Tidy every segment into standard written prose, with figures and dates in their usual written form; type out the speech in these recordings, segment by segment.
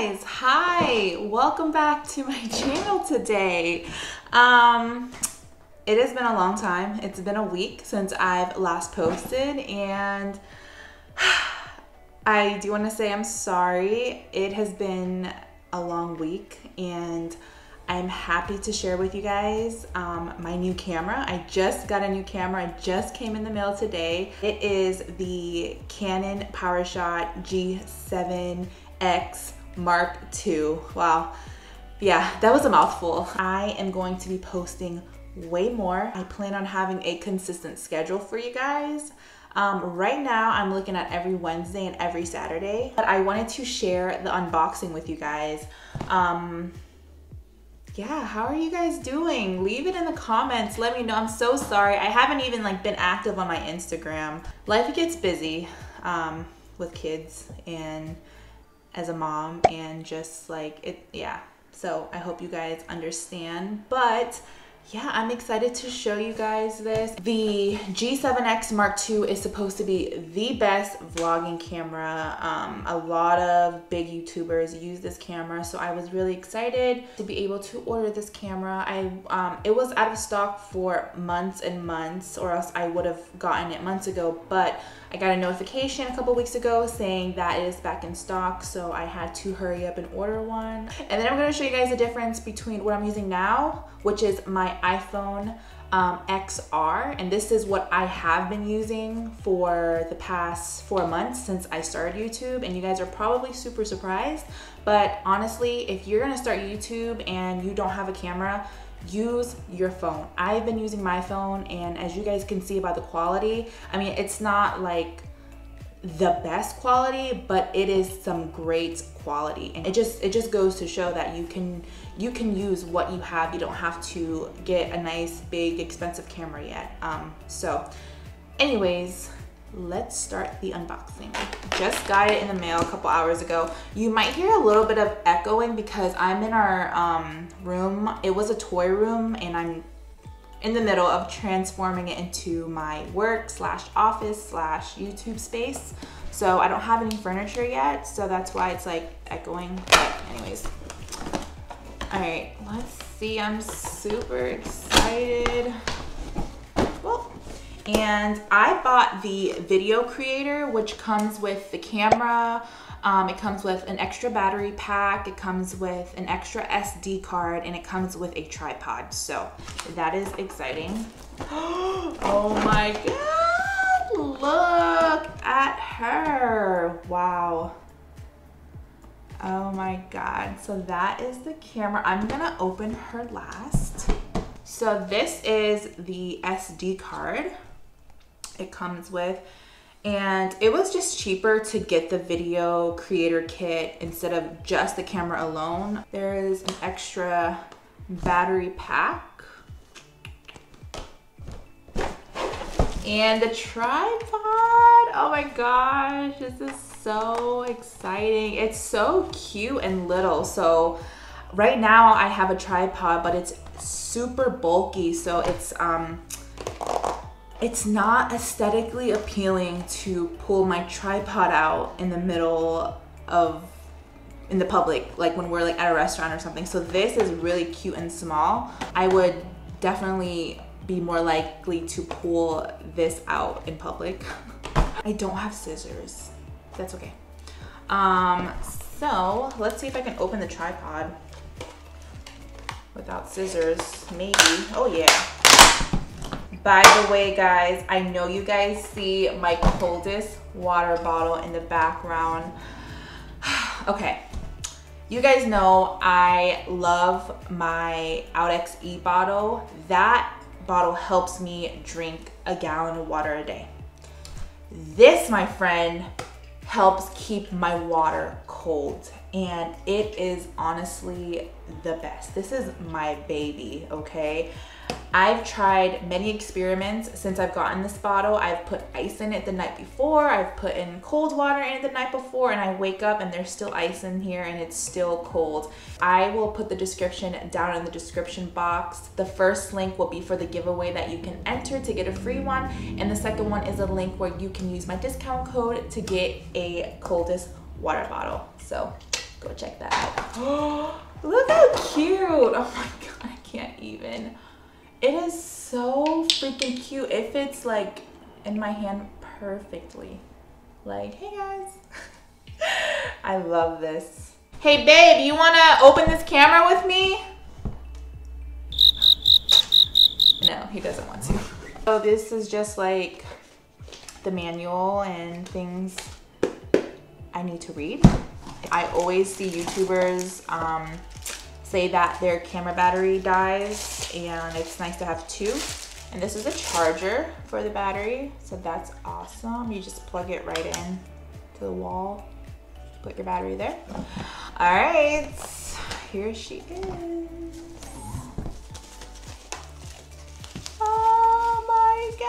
guys, hi, welcome back to my channel today. It has been a long time. It's been a week since I've last posted, and I do want to say I'm sorry. It has been a long week, and I'm happy to share with you guys my new camera. I just got a new camera. It just came in the mail today. It is the Canon Powershot G7X Mark II. Wow. Yeah, that was a mouthful. I am going to be posting way more. I plan on having a consistent schedule for you guys. Right now I'm looking at every Wednesday and every Saturday, but I wanted to share the unboxing with you guys. Yeah, how are you guys doing? Leave it in the comments. Let me know. I'm so sorry. I haven't even been active on my Instagram. Life gets busy with kids and as a mom and just yeah. So I hope you guys understand. But yeah, I'm excited to show you guys this. The G7X Mark II is supposed to be the best vlogging camera. A lot of big YouTubers use this camera, so I was really excited to be able to order this camera. It was out of stock for months and months, or else I would have gotten it months ago, but I got a notification a couple weeks ago saying that it is back in stock, so I had to hurry up and order one. And then I'm going to show you guys the difference between what I'm using now, which is my iPhone XR, and this is what I have been using for the past 4 months since I started YouTube, and you guys are probably super surprised, but honestly, if you're gonna start YouTube and you don't have a camera, use your phone. I've been using my phone, and as you guys can see by the quality, I mean, it's not like the best quality, but it is some great quality, and it just goes to show that you can use what you have. You don't have to get a nice big expensive camera yet. So anyways, let's start the unboxing. Just got it in the mail a couple hours ago. You might hear a little bit of echoing because I'm in our room. It was a toy room, and I'm in the middle of transforming it into my work / office / YouTube space. So I don't have any furniture yet, so that's why it's echoing. But anyways, all right, let's see. I'm super excited. Well, and I bought the video creator, which comes with the camera. It comes with an extra battery pack, it comes with an extra SD card, and it comes with a tripod. So that is exciting. Oh my God, look at her. Wow. Oh my God. So that is the camera. I'm gonna open her last. So this is the SD card it comes with. And it was just cheaper to get the video creator kit instead of just the camera alone. There is an extra battery pack. And the tripod. Oh my gosh, this is so exciting. It's so cute and little. So right now I have a tripod, but it's super bulky. So it's not aesthetically appealing to pull my tripod out in the middle of, in the public, like when we're at a restaurant or something. So this is really cute and small. I would definitely be more likely to pull this out in public. I don't have scissors. That's okay. So let's see if I can open the tripod without scissors, maybe. Oh yeah. By the way, guys, I know you guys see my COLDEST water bottle in the background. Okay, you guys know I love my xoxo bottle. That bottle helps me drink a gallon of water a day. This, my friend, helps keep my water cold, and it is honestly the best. This is my baby, okay? I've tried many experiments since I've gotten this bottle. I've put ice in it the night before, I've put in cold water in it the night before, and I wake up and there's still ice in here and it's still cold. I will put the description down in the description box. The first link will be for the giveaway that you can enter to get a free one, and the second one is a link where you can use my discount code to get a COLDEST water bottle. So Go check that out. Look how cute. Oh my God, I can't even. It is so freaking cute. It fits like in my hand perfectly. Like, hey guys. I love this. Hey babe, you wanna open this camera with me? No, he doesn't want to. So this is just like the manual and things I need to read. I always see YouTubers say that their camera battery dies and it's nice to have two. And this is a charger for the battery, so that's awesome. You just plug it right in to the wall, put your battery there. All right, here she is. Oh my God,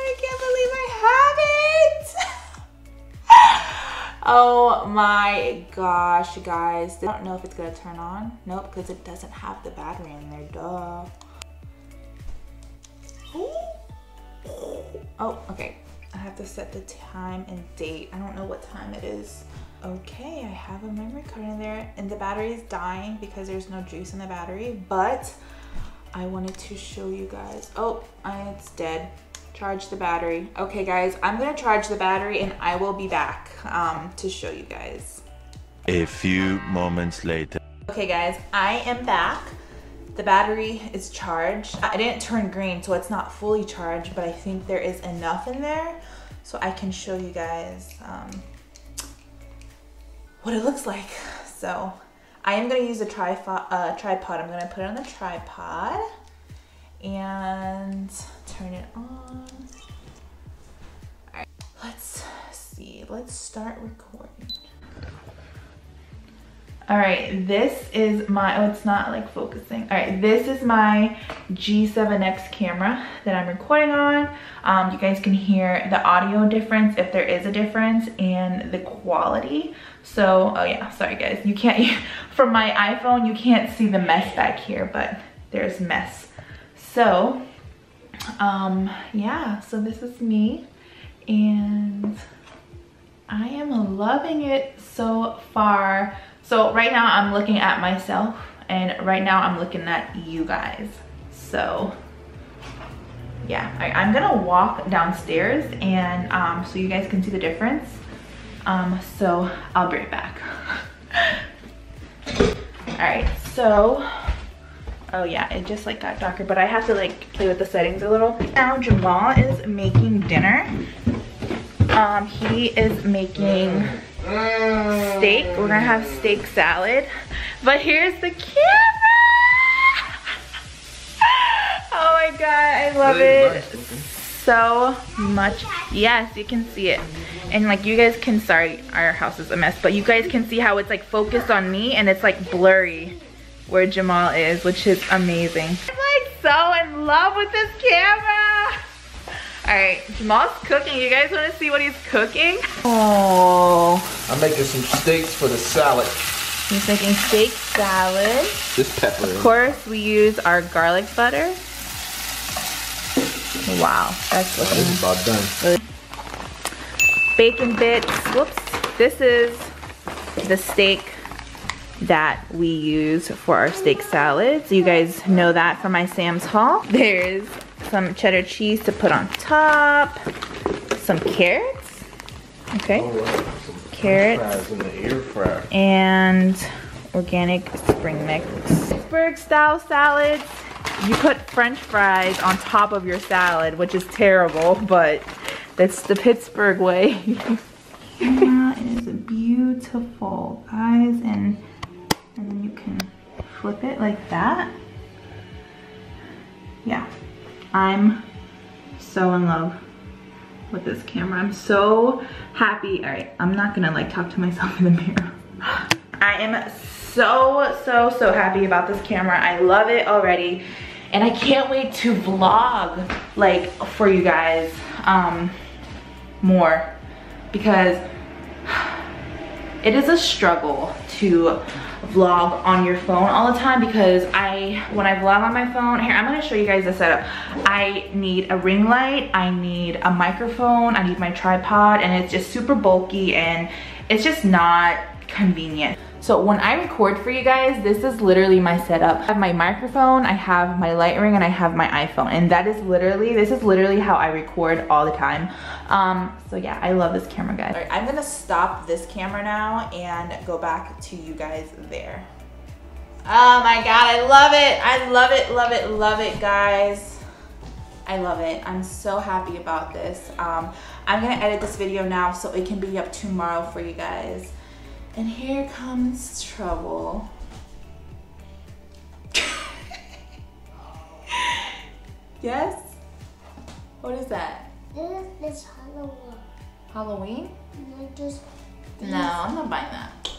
I can't believe I have it. Oh my gosh, guys. I don't know if it's gonna turn on. Nope, because it doesn't have the battery in there, duh. Oh, okay. I have to set the time and date. I don't know what time it is. Okay, I have a memory card in there and the battery is dying because there's no juice in the battery, but I wanted to show you guys. Oh, it's dead. Charge the battery. Okay guys, I'm gonna charge the battery and I will be back to show you guys. A few moments later. Okay guys, I am back. The battery is charged. I didn't turn green, so it's not fully charged, but I think there is enough in there so I can show you guys what it looks like. So I am gonna use a tripod. I'm gonna put it on the tripod and turn it on. All right, let's see. Let's start recording. All right, this is my, oh, it's not like focusing. All right, this is my G7X camera that I'm recording on. You guys can hear the audio difference if there is a difference and the quality. So, oh yeah, sorry guys. You can't, from my iPhone, you can't see the mess back here, but there's mess. So, yeah, so this is me and I am loving it so far. So right now I'm looking at myself and right now I'm looking at you guys. So yeah, I'm gonna walk downstairs and so you guys can see the difference. So I'll be right back. All right, so, oh yeah, it just like got darker, but I have to like play with the settings a little. Now Jamal is making dinner. He is making steak. We're gonna have steak salad. But here's the camera. Oh my God, I love it so much. Yes, you can see it. And like you guys can, sorry, our house is a mess, but you guys can see how it's like focused on me and it's like blurry where Jamal is, which is amazing. I'm like so in love with this camera. All right, Jamal's cooking. You guys want to see what he's cooking? Oh. I'm making some steaks for the salad. He's making steak salad. This pepper. Of course, we use our garlic butter. Wow, that's looking. This is about done. Bacon bits. Whoops. This is the steak that we use for our steak salad. So you guys know that from my Sam's haul. There's some cheddar cheese to put on top, some carrots, okay, carrots, in the air fryer, and organic spring mix. Pittsburgh style salads, you put French fries on top of your salad, which is terrible, but that's the Pittsburgh way. That is beautiful, guys, and then you can flip it like that. Yeah. I'm so in love with this camera. I'm so happy. All right, I'm not gonna like talk to myself in the mirror. I am so happy about this camera. I love it already. And I can't wait to vlog like for you guys more, because it is a struggle to vlog on your phone all the time, because when I vlog on my phone, here, I'm gonna show you guys the setup. I need a ring light, I need a microphone, I need my tripod, and it's just super bulky and it's just not convenient. So when I record for you guys, this is literally my setup. I have my microphone, I have my light ring, and I have my iPhone. And this is literally how I record all the time. So yeah, I love this camera, guys. All right, I'm gonna stop this camera now and go back to you guys there. Oh my God, I love it. I love it, love it, love it, guys. I love it. I'm so happy about this. I'm gonna edit this video now so it can be up tomorrow for you guys. And here comes trouble. Yes? What is that? This is Halloween. Halloween? No, I'm not buying that.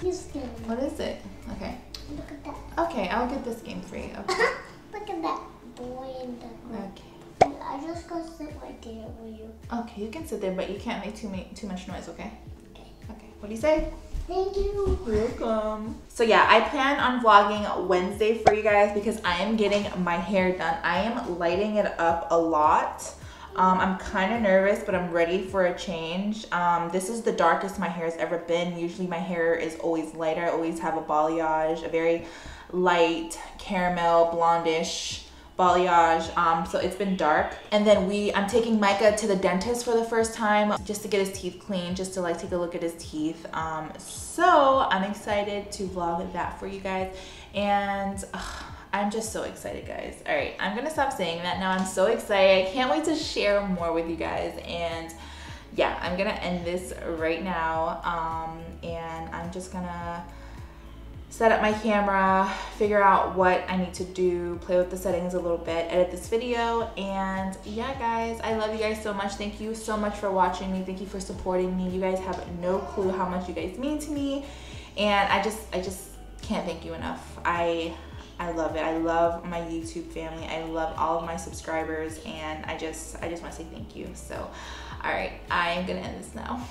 This game. What is it? Okay. Look at that. Okay, I'll get this game for you. Okay. Look at that boy in the room. Okay. I just go sit right there with you. Okay, you can sit there, but you can't make too much noise, okay? Okay. Okay. What do you say? Thank you. You're welcome. So yeah, I plan on vlogging Wednesday for you guys because I am getting my hair done. I am lighting it up a lot. I'm kind of nervous, but I'm ready for a change. This is the darkest my hair has ever been. Usually my hair is always lighter. I always have a balayage, a very light caramel blondish balayage. So it's been dark. And then I'm taking Micah to the dentist for the first time just to get his teeth cleaned, just to like take a look at his teeth. So I'm excited to vlog that for you guys. And I'm just so excited, guys. All right, I'm gonna stop saying that now. I'm so excited. I can't wait to share more with you guys. And yeah, I'm gonna end this right now. And I'm just gonna set up my camera, figure out what I need to do, play with the settings a little bit, edit this video. And yeah, guys, I love you guys so much. Thank you so much for watching me. Thank you for supporting me. You guys have no clue how much you guys mean to me. And I just can't thank you enough. I love it. I love my YouTube family. I love all of my subscribers, and I just want to say thank you. So, all right, I'm gonna end this now.